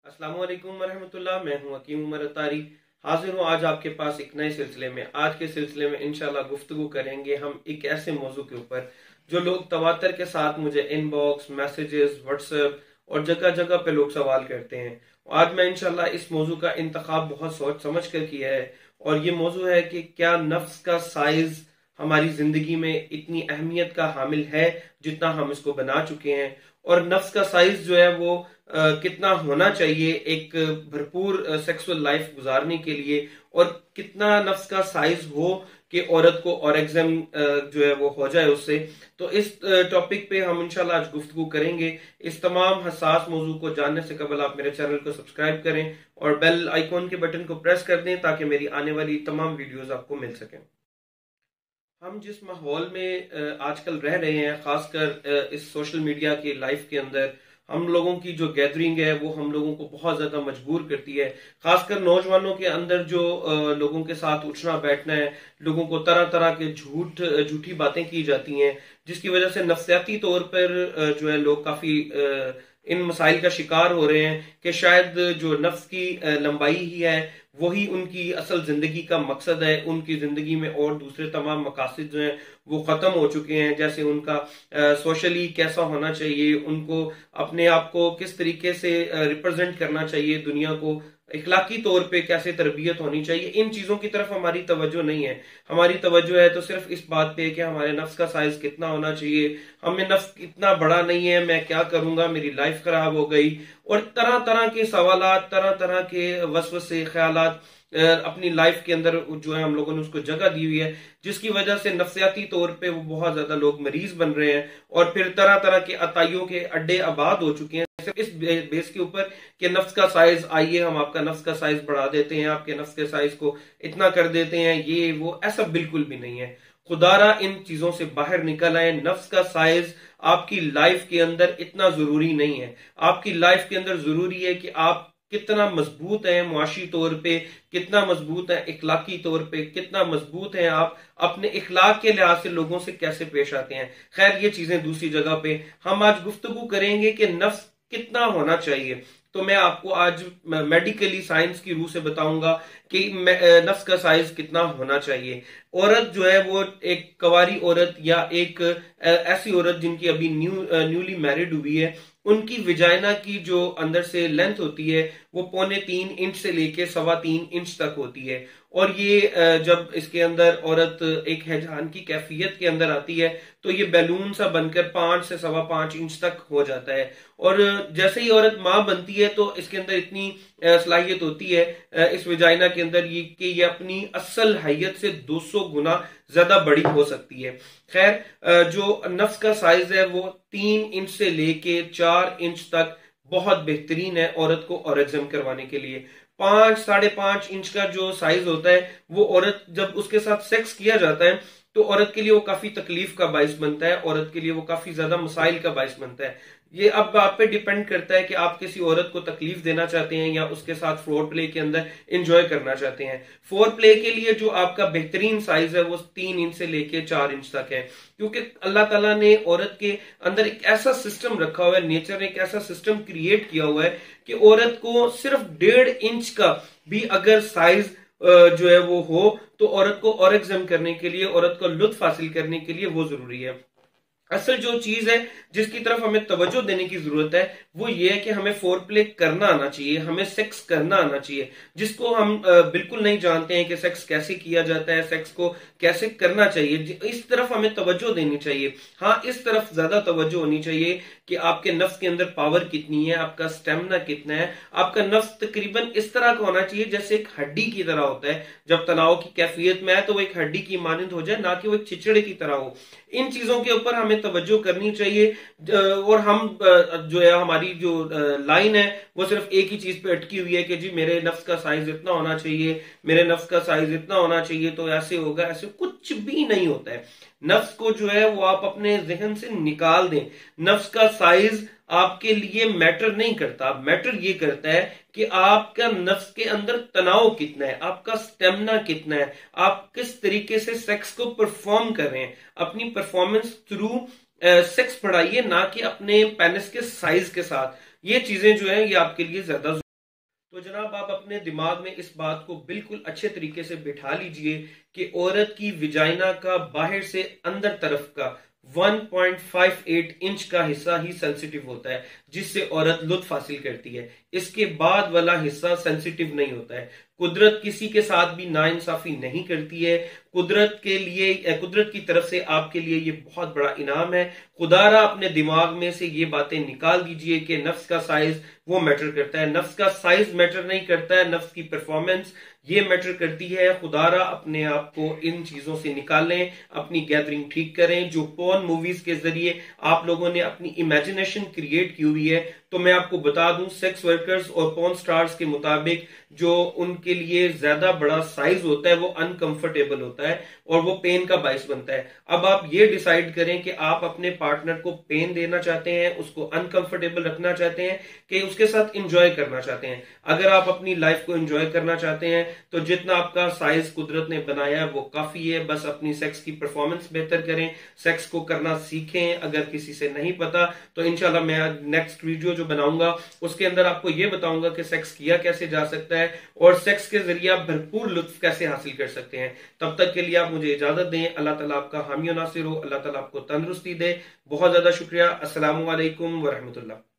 अस्सलाम वालेकुम वरहमतुल्लाह। मैं हूं हकीम उमर अतारी। हाजिर हूं आज आपके पास एक नए सिलसिले में। आज के सिलसिले में इंशाल्लाह गुफ्तगू करेंगे हम एक ऐसे मौजू के ऊपर जो लोग तवातर के साथ मुझे इनबॉक्स, मैसेजेस, व्हाट्सएप और जगह जगह पे लोग सवाल करते हैं। आज मैं इंशाल्लाह इस मौजू का इंतखाब बहुत सोच समझ कर किया है और ये मौजू है कि क्या नफ्स का साइज हमारी जिंदगी में इतनी अहमियत का हामिल है जितना हम इसको बना चुके हैं, और नफ्स का साइज जो है वो कितना होना चाहिए एक भरपूर सेक्सुअल लाइफ गुजारने के लिए, और कितना नफ्स का साइज हो कि औरत को ऑर्गेज्म जो है वो हो जाए उससे। तो इस टॉपिक पे हम इंशाल्लाह आज गुफ्तगू करेंगे। इस तमाम हसास मौजू को जानने से कबल आप मेरे चैनल को सब्सक्राइब करें और बेल आइकॉन के बटन को प्रेस कर दें ताकि मेरी आने वाली तमाम वीडियोस आपको मिल सकें। हम जिस माहौल में आजकल रह रहे हैं, खासकर इस सोशल मीडिया की लाइफ के अंदर, हम लोगों की जो गैदरिंग है वो हम लोगों को बहुत ज्यादा मजबूर करती है। खासकर नौजवानों के अंदर जो लोगों के साथ उठना बैठना है, लोगों को तरह तरह के झूठी बातें की जाती हैं, जिसकी वजह से नफसियाती तौर पर जो है लोग काफी इन मसाइल का शिकार हो रहे हैं कि शायद जो नफ्स की लंबाई ही है वही उनकी असल जिंदगी का मकसद है। उनकी जिंदगी में और दूसरे तमाम मकासद जो हैं वो खत्म हो चुके हैं, जैसे उनका सोशली कैसा होना चाहिए, उनको अपने आप को किस तरीके से रिप्रेजेंट करना चाहिए दुनिया को, इखलाकी तौर पे कैसे तरबियत होनी चाहिए, इन चीजों की तरफ हमारी तवज्जो नहीं है। हमारी तवज्जो है तो सिर्फ इस बात पे कि हमारे नफ्स का साइज कितना होना चाहिए, हमें नफ्स इतना बड़ा नहीं है, मैं क्या करूंगा, मेरी लाइफ खराब हो गई, और तरह तरह के सवालात, तरह तरह के वसवसे ख्यालात अपनी लाइफ के अंदर जो है हम लोगों ने उसको जगह दी हुई है, जिसकी वजह से नफसियाती तौर पे वो बहुत ज्यादा लोग मरीज बन रहे हैं और फिर तरह तरह के अताइयों के अड्डे आबाद हो चुके हैं सिर्फ इस बेस के ऊपर कि नफ्स का साइज, आइए हम आपका नफ्स का साइज बढ़ा देते हैं, आपके नफ्स के साइज को इतना कर देते हैं, ये वो। ऐसा बिल्कुल भी नहीं है। खुदारा इन चीजों से बाहर निकल आए। नफ्स का साइज आपकी लाइफ के अंदर इतना जरूरी नहीं है। आपकी लाइफ के अंदर जरूरी है कि आप कितना मजबूत है मुआशी तौर पे, कितना मजबूत है इखलाकी तौर पे, कितना मजबूत है आप अपने इखलाक के लिहाज से लोगों से कैसे पेश आते हैं। खैर ये चीजें दूसरी जगह पे। हम आज गुफ्तगू करेंगे कि नफ्स कितना होना चाहिए। तो मैं आपको आज मेडिकली साइंस की रूह से बताऊंगा कि नफ्स का साइज कितना होना चाहिए। औरत जो है वो एक कवारी औरत या एक ऐसी औरत जिनकी अभी न्यूली मैरिड हुई है, उनकी विजाइना की जो अंदर से लेंथ होती है वो 3.25 इंच से लेके 3.25 इंच तक होती है। और ये जब इसके अंदर औरत एक हैजान की कैफियत के अंदर आती है तो ये बैलून सा बनकर 5 से 5.25 इंच तक हो जाता है। और जैसे ही औरत माँ बनती है तो इसके अंदर इतनी सलाहियत होती है इस विजाइना के अंदर ये कि ये अपनी असल हैयत से 200 गुना ज्यादा बड़ी हो सकती है। खैर जो नफ्स का साइज है वो 3 इंच से लेके 4 इंच तक बहुत बेहतरीन है औरत को ऑर्गेज्म करवाने के लिए। 5-5.5 इंच का जो साइज होता है वो औरत जब उसके साथ सेक्स किया जाता है तो औरत के लिए वो काफी तकलीफ का बाइस बनता है, औरत के लिए वो काफी ज्यादा मसाइल का बाइस बनता है। ये अब आप पे डिपेंड करता है कि आप किसी औरत को तकलीफ देना चाहते हैं या उसके साथ फोर प्ले के अंदर एंजॉय करना चाहते हैं। फोर प्ले के लिए जो आपका बेहतरीन साइज है वो 3 इंच से लेके 4 इंच तक है, क्योंकि अल्लाह ताला ने औरत के अंदर एक ऐसा सिस्टम रखा हुआ है, नेचर ने एक ऐसा सिस्टम क्रिएट किया हुआ है कि औरत को सिर्फ 1.5 इंच का भी अगर साइज जो है वो हो तो औरत को ऑर्गेज्म करने के लिए, औरत को लुत्फ हासिल करने के लिए वो जरूरी है। असल जो चीज है जिसकी तरफ हमें तवज्जो देने की जरूरत है वो ये है कि हमें फोर प्ले करना आना चाहिए, हमें सेक्स करना आना चाहिए, जिसको हम बिल्कुल नहीं जानते हैं कि सेक्स कैसे किया जाता है, सेक्स को कैसे करना चाहिए। इस तरफ हमें तवज्जो देनी चाहिए। हाँ, इस तरफ ज्यादा तवज्जो होनी चाहिए कि आपके नफ्स के अंदर पावर कितनी है, आपका स्टेमिना कितना है। आपका नफ्स तकरीबन इस तरह का होना चाहिए जैसे एक हड्डी की तरह होता है। जब तनाव की कैफियत में है तो वो एक हड्डी की मानंद हो जाए, ना कि वो एक चिचड़े की तरह हो। इन चीजों के ऊपर हमें तवज्जो करनी चाहिए। और हम जो है हमारी जो लाइन है वो सिर्फ एक ही चीज पे अटकी हुई है कि जी मेरे नफ्स का साइज इतना होना चाहिए, मेरे नफ्स का साइज इतना होना चाहिए तो ऐसे होगा। ऐसे कुछ भी नहीं होता है। नफ्स को जो है वो आप अपने जहन से निकाल दें। नफ्स का साइज आपके लिए मैटर नहीं करता। मैटर ये करता है कि आपका नफ्स के अंदर तनाव कितना है, आपका स्टेमिना कितना है, आप किस तरीके से सेक्स को परफॉर्म कर रहे हैं। अपनी परफॉर्मेंस थ्रू सेक्स बढ़ाइए, ना कि अपने पेनिस के साइज के साथ। ये चीजें जो है ये आपके लिए ज्यादा तो जनाब आप अपने दिमाग में इस बात को बिल्कुल अच्छे तरीके से बिठा लीजिए कि औरत की विजाइना का बाहर से अंदर तरफ का 1.58 इंच का हिस्सा ही सेंसिटिव होता है, जिससे औरत लुत्फ हासिल करती है। इसके बाद वाला हिस्सा सेंसिटिव नहीं होता है। कुदरत किसी के साथ भी नाइंसाफी नहीं करती है। कुदरत के लिए, कुदरत की तरफ से आपके लिए ये बहुत बड़ा इनाम है। खुदारा अपने दिमाग में से ये बातें निकाल दीजिए कि नफ्स का साइज वो मैटर करता है। नफ्स का साइज मैटर नहीं करता है, नफ्स की परफॉर्मेंस ये मैटर करती है। खुदारा अपने आप को इन चीजों से निकालें, अपनी गैदरिंग ठीक करें। जो पोर्न मूवीज के जरिए आप लोगों ने अपनी इमेजिनेशन क्रिएट की हुई है, तो मैं आपको बता दूं, सेक्स वर्कर्स और पोर्न स्टार्स के मुताबिक जो उनके लिए ज्यादा बड़ा साइज होता है वो अनकंफर्टेबल होता है और वो पेन का बाइस बनता है। अब आप ये डिसाइड करें कि आप अपने पार्टनर को पेन देना चाहते हैं, उसको अनकंफर्टेबल रखना चाहते हैं, कि उसके साथ इंजॉय करना चाहते हैं। अगर आप अपनी लाइफ को इंजॉय करना चाहते हैं तो जितना आपका साइज कुदरत ने बनाया है वो काफी है। बस अपनी सेक्स की परफॉर्मेंस बेहतर करें, सेक्स को करना सीखें। अगर किसी से नहीं पता तो इंशाल्लाह मैं नेक्स्ट वीडियो जो बनाऊंगा उसके अंदर आपको ये बताऊंगा कि सेक्स किया कैसे जा सकता है और सेक्स के जरिए आप भरपूर लुत्फ कैसे हासिल कर सकते हैं। तब तक के लिए आप मुझे इजाजत दें। अल्लाह ताला आपका हामी और नासिर हो, अल्लाह ताला आपको तंदुरुस्ती दे। बहुत ज्यादा शुक्रिया। अस्सलामु अलैकुम व रहमतुल्लाह।